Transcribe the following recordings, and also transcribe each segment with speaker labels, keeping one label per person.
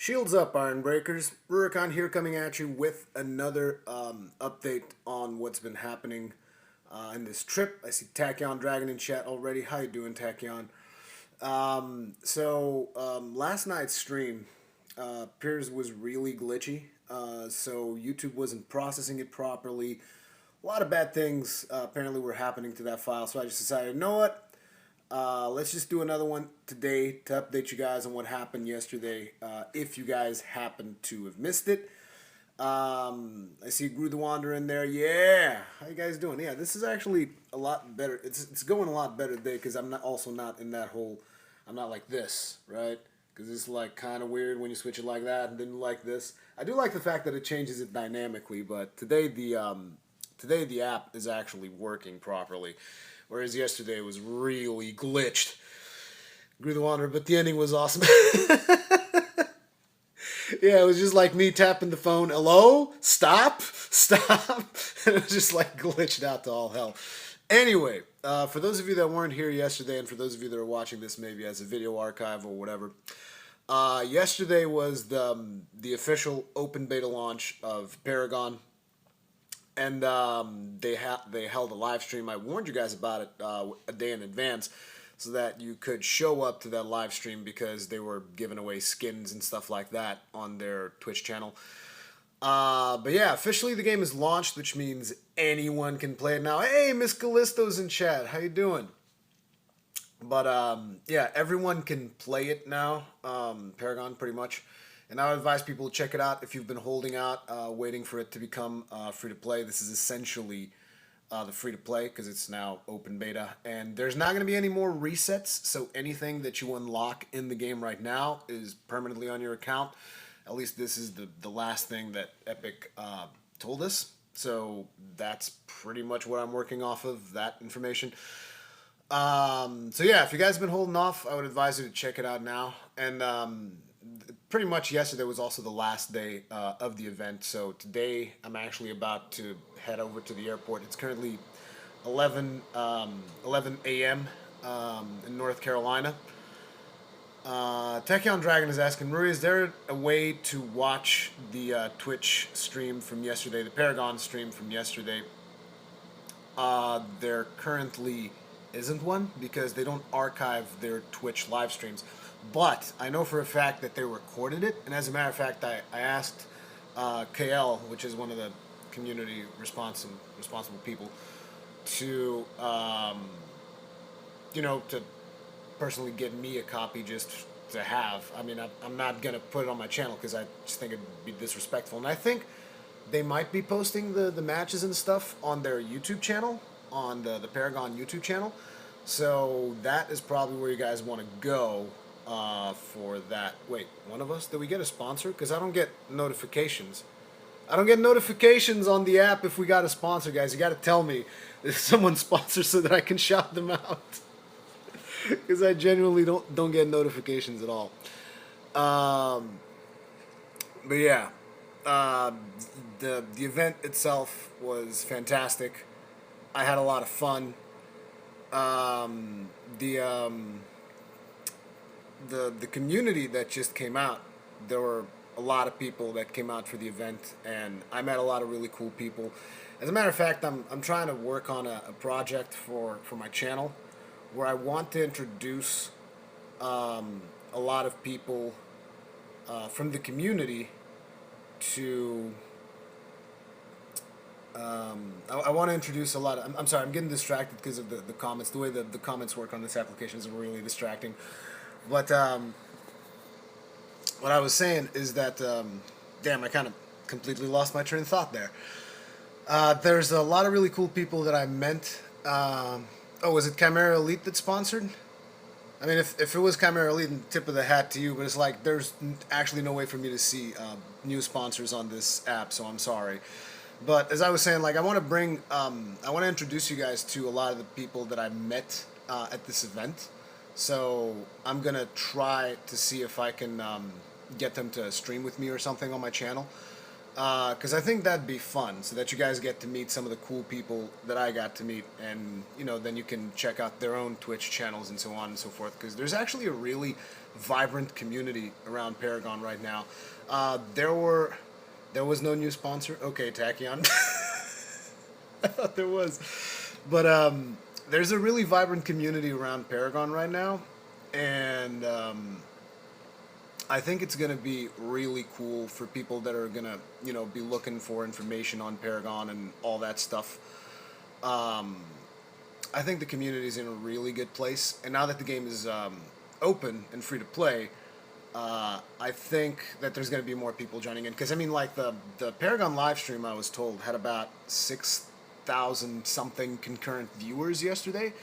Speaker 1: Shields up, Iron Breakers. Rurikon here coming at you with another update on what's been happening in this trip. I see Tachyon Dragon in chat already. How you doing, Tachyon? Last night's stream appears was really glitchy. So YouTube wasn't processing it properly. A lot of bad things apparently were happening to that file. So I just decided, you know what? Let's just do another one today to update you guys on what happened yesterday, if you guys happen to have missed it. I see Grew the Wanderer in there. Yeah, how you guys doing? Yeah, this is actually a lot better. It's going a lot better today because I'm not in that whole. I'm not like this, right? Because it's like kind of weird when you switch it like that and then like this. I do like the fact that it changes it dynamically, but today the app is actually working properly. Whereas yesterday it was really glitched. Grew the Wanderer, but the ending was awesome. Yeah, it was just like me tapping the phone. Hello? Stop? Stop? And it was just like glitched out to all hell. Anyway, for those of you that weren't here yesterday, and for those of you that are watching this maybe as a video archive or whatever, yesterday was the official open beta launch of Paragon. And they held a live stream. I warned you guys about it a day in advance so that you could show up to that live stream because they were giving away skins and stuff like that on their Twitch channel. But yeah, officially the game is launched, which means anyone can play it now. Hey, Miss Callisto's in chat. How you doing? But yeah, everyone can play it now. Paragon, pretty much. And I would advise people to check it out if you've been holding out, waiting for it to become free-to-play. This is essentially the free-to-play because it's now open beta. And there's not going to be any more resets, so anything that you unlock in the game right now is permanently on your account. At least this is the last thing that Epic told us. So that's pretty much what I'm working off of, that information. So yeah, if you guys have been holding off, I would advise you to check it out now. And pretty much yesterday was also the last day of the event. So today I'm actually about to head over to the airport. It's currently 11 a.m. In North Carolina. Tachyon Dragon is asking, Ruri, is there a way to watch the Twitch stream from yesterday, the Paragon stream from yesterday? There currently isn't one because they don't archive their Twitch live streams. But I know for a fact that they recorded it, and as a matter of fact, I asked KL, which is one of the community responsible people, to to personally get me a copy just to have. I mean, I'm not gonna put it on my channel because I just think it'd be disrespectful, and I think they might be posting the matches and stuff on their YouTube channel, on the Paragon YouTube channel. So that is probably where you guys want to go. For that. Wait, one of us? Did we get a sponsor? Because I don't get notifications. I don't get notifications on the app if we got a sponsor, guys. You got to tell me if someone sponsors so that I can shout them out. Because I genuinely don't get notifications at all. But yeah, the event itself was fantastic. I had a lot of fun. The community that just came out, there were a lot of people that came out for the event, and I met a lot of really cool people. As a matter of fact, I'm trying to work on a project for my channel where I want to introduce a lot of people from the community to I want to introduce a lot of, I'm sorry, I'm getting distracted because of the comments. The way the comments work on this application is really distracting. But what I was saying is that, damn, I kind of completely lost my train of thought there. There's a lot of really cool people that I met. Oh, was it Chimera Elite that sponsored? I mean, if it was Chimera Elite, then tip of the hat to you, but it's like there's actually no way for me to see new sponsors on this app, so I'm sorry. But as I was saying, like I want to introduce you guys to a lot of the people that I met at this event. So I'm gonna try to see if I can get them to stream with me or something on my channel. Because I think that'd be fun, so that you guys get to meet some of the cool people that I got to meet, and then you can check out their own Twitch channels and so on and so forth. Because there's actually a really vibrant community around Paragon right now. There was no new sponsor. Okay, Tachyon. I thought there was, but there's a really vibrant community around Paragon right now, and I think it's going to be really cool for people that are going to, be looking for information on Paragon and all that stuff. Um, I think the community is in a really good place, and now that the game is open and free to play, I think that there's going to be more people joining in. Because I mean, like the Paragon live stream, I was told had about 6,000 something concurrent viewers yesterday,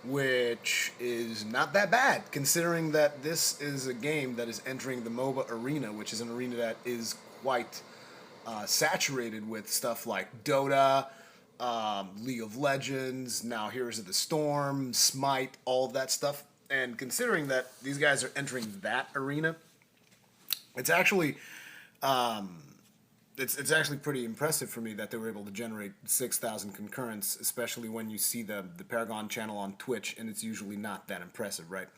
Speaker 1: which is not that bad considering that this is a game that is entering the MOBA arena, which is an arena that is quite saturated with stuff like Dota, League of Legends, now Heroes of the Storm, Smite, all of that stuff. And considering that these guys are entering that arena, it's actually it's actually pretty impressive for me that they were able to generate 6,000 concurrents, especially when you see the Paragon channel on Twitch, and it's usually not that impressive, right?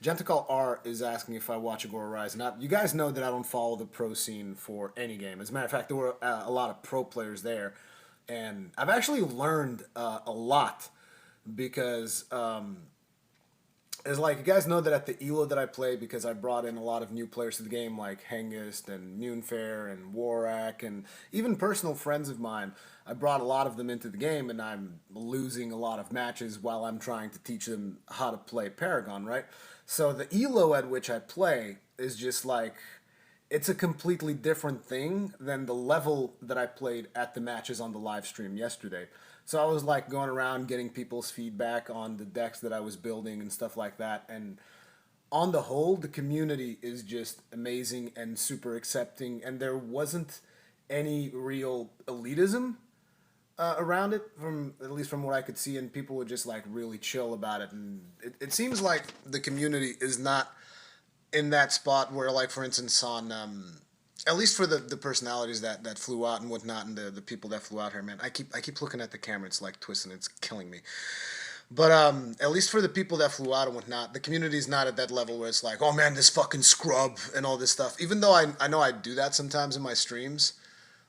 Speaker 1: Gentacall R is asking if I watch Agora Rise. Not, you guys know that I don't follow the pro scene for any game. As a matter of fact, there were a lot of pro players there, and I've actually learned a lot because it's like, you guys know that at the ELO that I play, because I brought in a lot of new players to the game, like Hengist and Noonfair and Warak, and even personal friends of mine. I brought a lot of them into the game, and I'm losing a lot of matches while I'm trying to teach them how to play Paragon, right? So the ELO at which I play is just like, it's a completely different thing than the level that I played at the matches on the live stream yesterday. So I was like going around getting people's feedback on the decks that I was building and stuff like that. And on the whole, the community is just amazing and super accepting. And there wasn't any real elitism around it, from at least from what I could see. And people were just like really chill about it. And it seems like the community is not in that spot where, like, for instance, on at least for the personalities that flew out and whatnot, and the people that flew out here, man, I keep looking at the camera, it's like twisting, it's killing me. But at least for the people that flew out and whatnot, the community's not at that level where it's like, oh man, this fucking scrub and all this stuff. Even though I know I do that sometimes in my streams,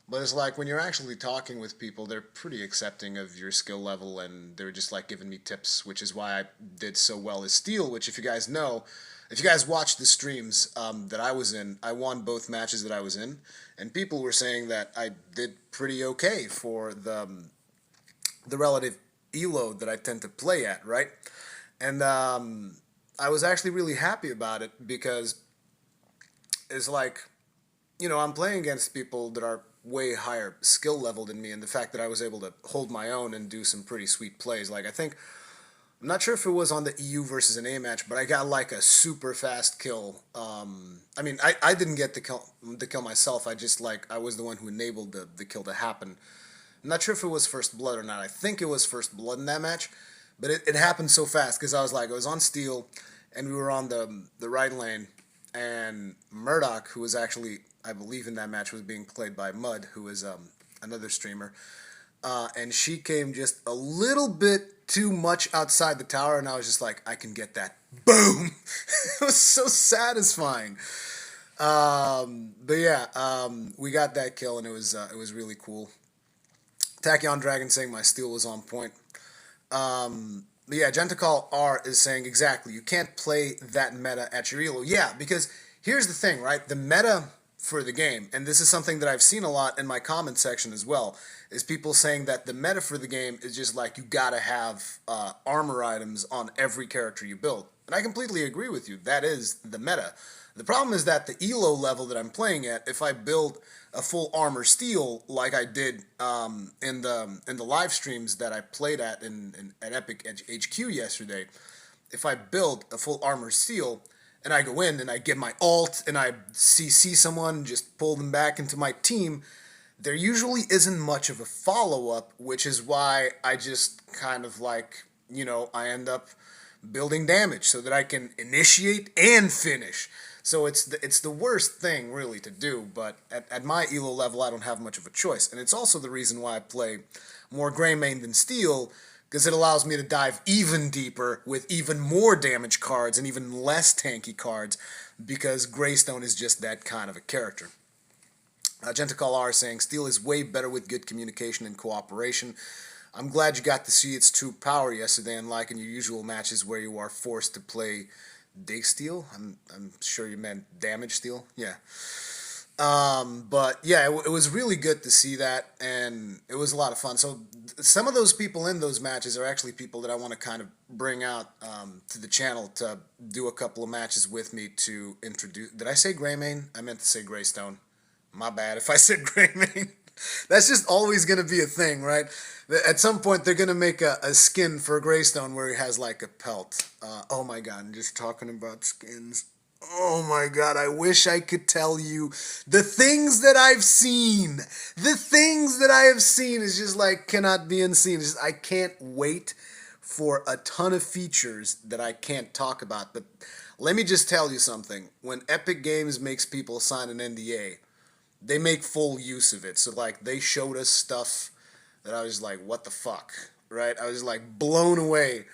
Speaker 1: but it's like when you're actually talking with people, they're pretty accepting of your skill level, and they're just like giving me tips, which is why I did so well as Steel, which, if you guys know, if you guys watched the streams that I was in, I won both matches that I was in, and people were saying that I did pretty okay for the relative elo that I tend to play at, right? And I was actually really happy about it, because it's like, I'm playing against people that are way higher skill level than me, and the fact that I was able to hold my own and do some pretty sweet plays. Like, I'm not sure if it was on the EU versus an A match, but I got like a super fast kill. I mean, I didn't get the kill myself. I was the one who enabled the kill to happen. I'm not sure if it was first blood or not. I think it was first blood in that match, but it happened so fast, because I was on Steel, and we were on the right lane, and Murdoch, who was actually, I believe in that match, was being played by Mud, who is another streamer, and she came just a little bit too much outside the tower, and I was just like, I can get that. Boom! It was so satisfying. But yeah, we got that kill, and it was really cool. Tachyon Dragon saying my Steel was on point. But yeah, Gentacall R is saying exactly, you can't play that meta at your elo. Yeah, because here's the thing, right? The meta for the game, and this is something that I've seen a lot in my comment section as well, is people saying that the meta for the game is just like, you gotta have armor items on every character you build. And I completely agree with you. That is the meta. The problem is that the elo level that I'm playing at, if I build a full armor Steel like I did in the live streams that I played at at Epic HQ yesterday, if I build a full armor Steel and I go in and I get my ult and I see someone and just pull them back into my team, there usually isn't much of a follow-up, which is why I just kind of like, I end up building damage so that I can initiate and finish. So it's the worst thing really to do, but at my elo level I don't have much of a choice. And it's also the reason why I play more Greymane than Steel, because it allows me to dive even deeper with even more damage cards and even less tanky cards, because Greystone is just that kind of a character. Gentikal R saying, Steel is way better with good communication and cooperation. I'm glad you got to see its true power yesterday, unlike in your usual matches where you are forced to play Dig Steel. I'm sure you meant Damage Steel. Yeah. But yeah, it was really good to see that, and it was a lot of fun. So some of those people in those matches are actually people that I want to kind of bring out to the channel to do a couple of matches with me to introduce. Did I say Greymane? I meant to say Greystone. My bad if I said Greymane. That's just always going to be a thing, right? At some point, they're going to make a skin for Greystone where he has like a pelt. Oh my god, I'm just talking about skins. Oh my god, I wish I could tell you the things that I've seen. The things that I have seen is just like cannot be unseen. It's just, I can't wait for a ton of features that I can't talk about. But let me just tell you something. When Epic Games makes people sign an NDA, they make full use of it. So like they showed us stuff that I was like, what the fuck, right? I was like blown away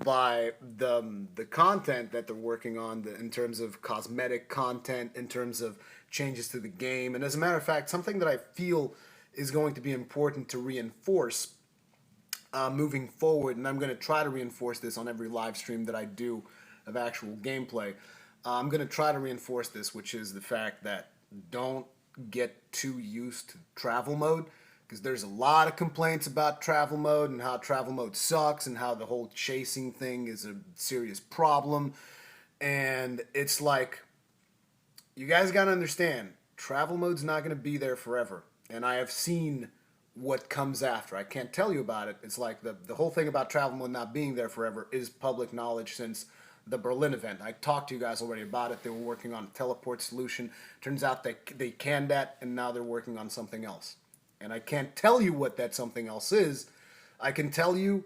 Speaker 1: by the content that they're working on in terms of cosmetic content, in terms of changes to the game. And as a matter of fact, something that I feel is going to be important to reinforce moving forward, and I'm going to try to reinforce this on every live stream that I do of actual gameplay. I'm going to try to reinforce this, which is the fact that don't get too used to travel mode, because there's a lot of complaints about travel mode and how travel mode sucks and how the whole chasing thing is a serious problem. And it's like, you guys got to understand, travel mode's not going to be there forever. And I have seen what comes after. I can't tell you about it. It's like the whole thing about travel mode not being there forever is public knowledge since the Berlin event. I talked to you guys already about it. They were working on a teleport solution. Turns out they canned that, and now they're working on something else. And I can't tell you what that something else is. I can tell you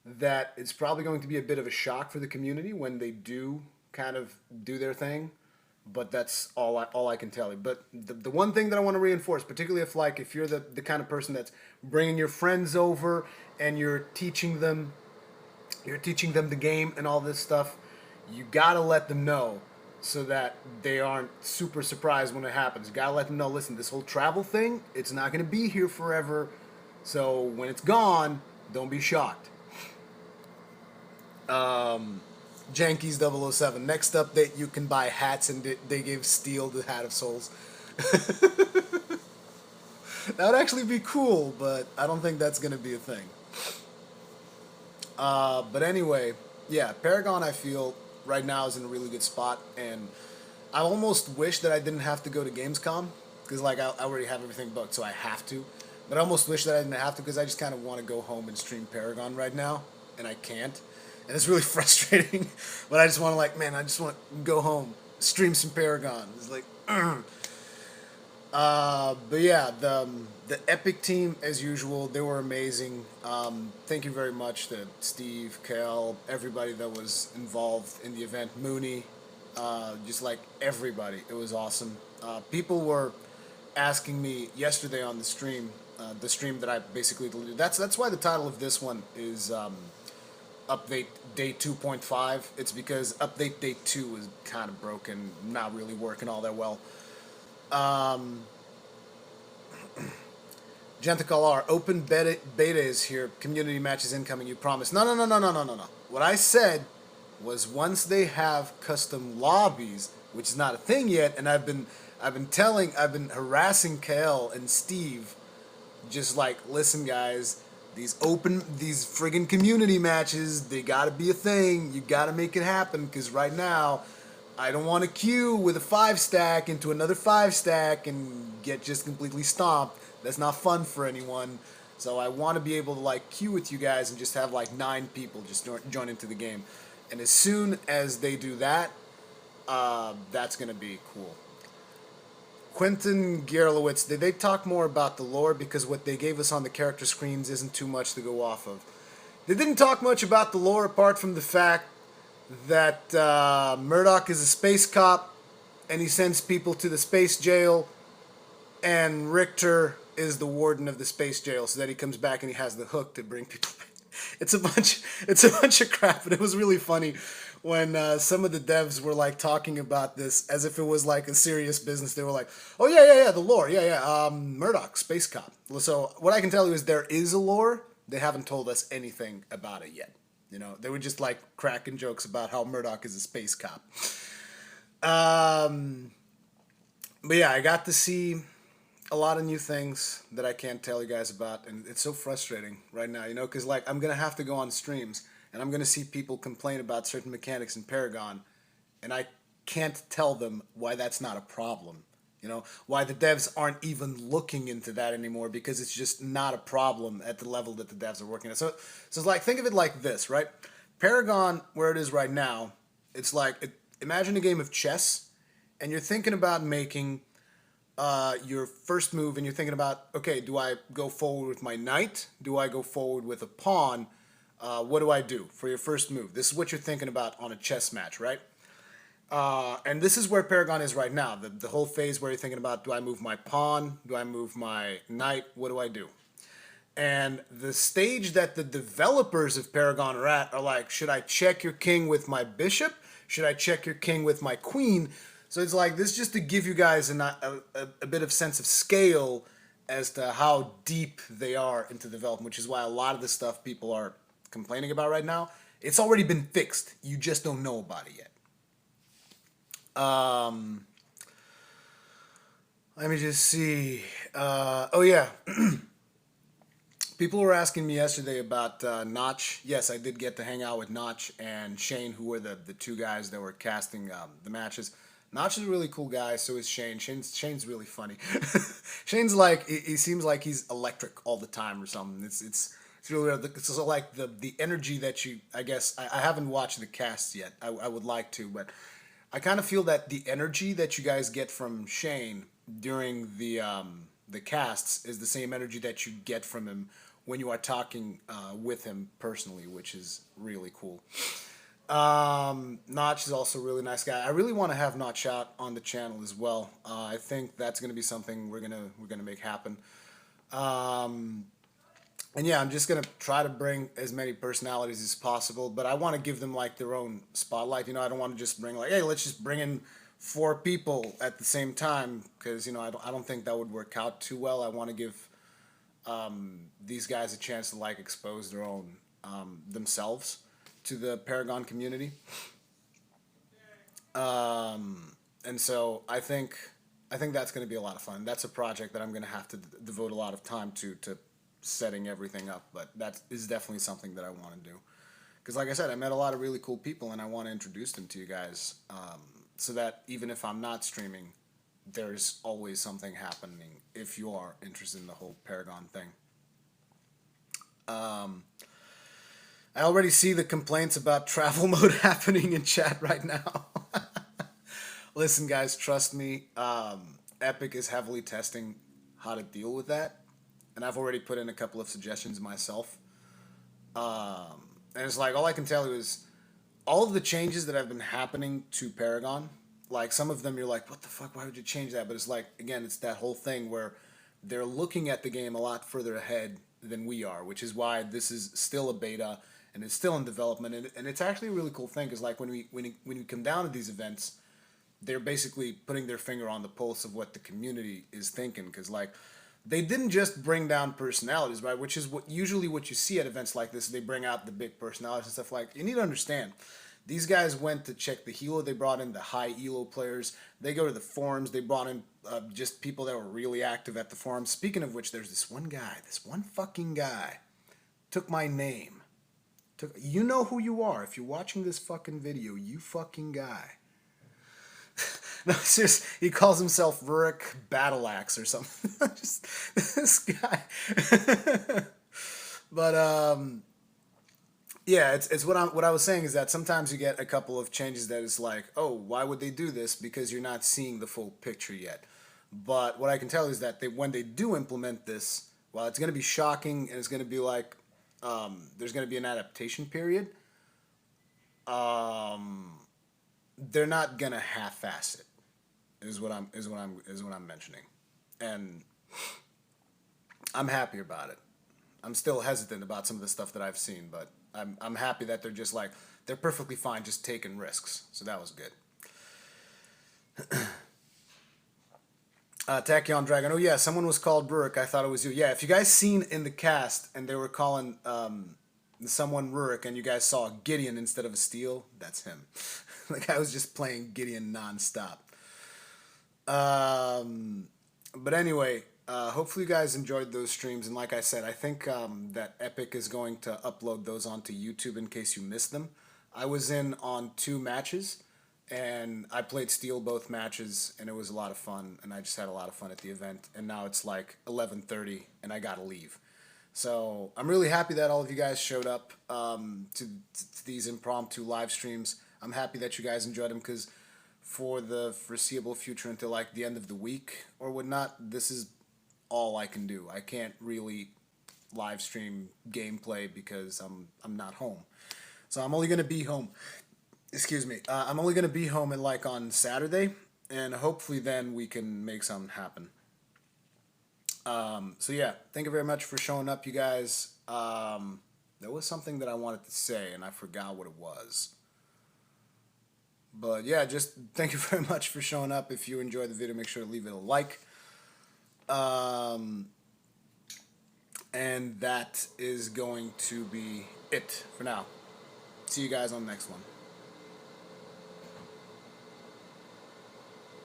Speaker 1: that it's probably going to be a bit of a shock for the community when they do kind of do their thing. But that's all I can tell you. But the one thing that I want to reinforce, particularly if you're the kind of person that's bringing your friends over and you're teaching them the game and all this stuff, you gotta let them know so that they aren't super surprised when it happens. You gotta let them know, listen, this whole travel thing, it's not gonna be here forever. So when it's gone, don't be shocked. Jankies 007. Next update, you can buy hats, and they gave Steel the Hat of Souls. That would actually be cool, but I don't think that's gonna be a thing. But anyway, yeah, Paragon, I feel right now is in a really good spot, and I almost wish that I didn't have to go to Gamescom, because like I already have everything booked, so I have to. But I almost wish that I didn't have to, because I just kind of want to go home and stream Paragon right now, and I can't, and it's really frustrating. But I just want to I just want to go home, stream some Paragon. It's like, but yeah, the Epic team, as usual, they were amazing. Thank you very much to Steve, Kel, everybody that was involved in the event, Mooney, just like everybody. It was awesome. People were asking me yesterday on the stream that I basically deleted. That's why the title of this one is Update Day 2.5. It's because Update Day 2 is kind of broken, not really working all that well. Gentikal R, open beta is here. Community matches incoming. You promise? No. What I said was once they have custom lobbies, which is not a thing yet, and I've been harassing KL and Steve, just like, listen, guys, these friggin' community matches, they gotta be a thing. You gotta make it happen, because right now, I don't want to queue with a 5-stack into another 5-stack and get just completely stomped. That's not fun for anyone. So I want to be able to queue with you guys and just have 9 people just join into the game. And as soon as they do that, that's going to be cool. Quentin Gierlowitz, did they talk more about the lore? Because what they gave us on the character screens isn't too much to go off of. They didn't talk much about the lore apart from the fact that Murdoch is a space cop, and he sends people to the space jail, and Richter is the warden of the space jail, so that he comes back and he has the hook to bring people back. It's a bunch of crap, but it was really funny when some of the devs were like talking about this as if it was like a serious business. They were like, "Oh yeah, yeah, yeah, the lore, yeah, yeah, Murdoch, space cop." So what I can tell you is there is a lore. They haven't told us anything about it yet. You know, they were just like cracking jokes about how Murdoch is a space cop. Um, but yeah, I got to see a lot of new things that I can't tell you guys about, and it's so frustrating right now, you know, because like I'm gonna have to go on streams and I'm gonna see people complain about certain mechanics in Paragon, and I can't tell them why that's not a problem. You know, why the devs aren't even looking into that anymore because it's just not a problem at the level that the devs are working at. So it's like, think of it like this, right? Paragon, where it is right now, it's like, imagine a game of chess, and you're thinking about making your first move, and you're thinking about, okay, do I go forward with my knight? Do I go forward with a pawn? What do I do for your first move? This is what you're thinking about on a chess match, right? And this is where Paragon is right now. The whole phase where you're thinking about, do I move my pawn? Do I move my knight? What do I do? And the stage that the developers of Paragon are at are like, should I check your king with my bishop? Should I check your king with my queen? So it's like this just to give you guys a bit of sense of scale as to how deep they are into development, which is why a lot of the stuff people are complaining about right now, it's already been fixed. You just don't know about it yet. Um, Let me just see. Oh yeah, people were asking me yesterday about Notch. Yes, I did get to hang out with Notch and Shane, who were the two guys that were casting the matches. Notch is a really cool guy. So is Shane. Shane's really funny. Shane's like he seems like he's electric all the time or something. It's really weird. It's also like the energy that you. I guess I haven't watched the cast yet. I would like to, but I kind of feel that the energy that you guys get from Shane during the casts is the same energy that you get from him when you are talking with him personally, which is really cool. Notch is also a really nice guy. I really want to have Notch out on the channel as well. I think that's gonna be something we're gonna make happen. Um, and yeah, I'm just gonna try to bring as many personalities as possible, but I want to give them like their own spotlight. You know, I don't want to just bring like, hey, let's just bring in four people at the same time because you know I don't think that would work out too well. I want to give these guys a chance to like expose their own themselves to the Paragon community. And so I think that's going to be a lot of fun. That's a project that I'm going to have to devote a lot of time to setting everything up. But that is definitely something that I want to do because, like I said, I met a lot of really cool people, and I want to introduce them to you guys, so that even if I'm not streaming, there's always something happening if you are interested in the whole Paragon thing. Um, I already see the complaints about travel mode happening in chat right now. Listen, guys, trust me. Epic is heavily testing how to deal with that, and I've already put in a couple of suggestions myself. And it's like all I can tell you is all of the changes that have been happening to Paragon. Like some of them, you're like, what the fuck? Why would you change that? But it's like again, it's that whole thing where they're looking at the game a lot further ahead than we are, which is why this is still a beta and it's still in development. And it's actually a really cool thing because like when we come down to these events, they're basically putting their finger on the pulse of what the community is thinking because like they didn't just bring down personalities, right, which is what usually what you see at events like this. They bring out the big personalities and stuff. Like you need to understand these guys went to check the helo. They brought in the high elo players. They go to the forums. They brought in just people that were really active at the forums. Speaking of which, there's this one guy, this one fucking guy took my name. You know who you are. If you're watching this fucking video, you fucking guy. No, seriously, he calls himself Rurik Battleaxe or something. Just this guy. But yeah, it's what I was saying is that sometimes you get a couple of changes that is like, oh, why would they do this? Because you're not seeing the full picture yet. But what I can tell you is that when they do implement this, while it's going to be shocking and it's going to be like, there's going to be an adaptation period. They're not gonna half-ass it. is what I'm mentioning, and I'm happy about it. I'm still hesitant about some of the stuff that I've seen, but I'm happy that they're just like they're perfectly fine just taking risks. So that was good. Tachyon Dragon. Oh yeah, someone was called Rurik. I thought it was you. Yeah, if you guys seen in the cast and they were calling someone Rurik and you guys saw Gideon instead of a steel, that's him. The guy was just playing Gideon nonstop. But anyway, hopefully you guys enjoyed those streams. And like I said, I think that Epic is going to upload those onto YouTube in case you missed them. I was in on 2 matches, and I played Steel both matches, and it was a lot of fun. And I just had a lot of fun at the event. And now it's like 11:30, and I gotta leave. So I'm really happy that all of you guys showed up to these impromptu live streams. I'm happy that you guys enjoyed them because for the foreseeable future until like the end of the week or whatnot, this is all I can do. I can't really live stream gameplay because I'm not home. So I'm only gonna be home. Excuse me. I'm only gonna be home like on Saturday, and hopefully then we can make something happen. So yeah, thank you very much for showing up, you guys. There was something that I wanted to say and I forgot what it was. But yeah, just thank you very much for showing up. If you enjoyed the video, make sure to leave it a like. And that is going to be it for now. See you guys on the next one.